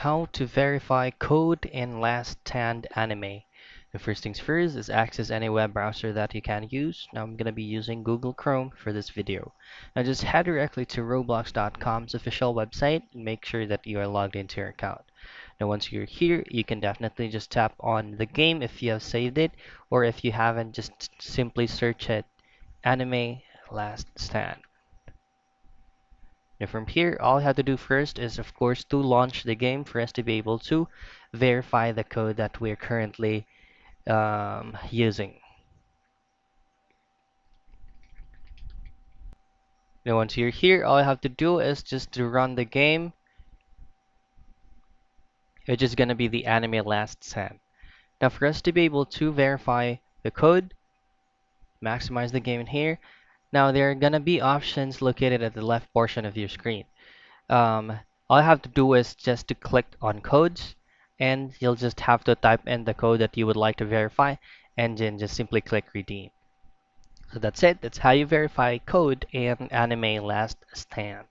How to verify code in last stand anime. The first things first is access any web browser that you can use. Now I'm going to be using Google Chrome for this video. Now just head directly to roblox.com's official website and make sure that you are logged into your account. Now once you're here, you can definitely just tap on the game if you have saved it, or if you haven't, just simply search it anime last stand. Now from here, all you have to do first is of course to launch the game for us to be able to verify the code that we're currently using. Now once you're here, all you have to do is just to run the game, which is going to be the anime last stand. Now for us to be able to verify the code, maximize the game in here. Now there are going to be options located at the left portion of your screen. All I have to do is just to click on codes, and you'll just have to type in the code that you would like to verify and then just simply click redeem. So that's it. That's how you verify code in anime last stand.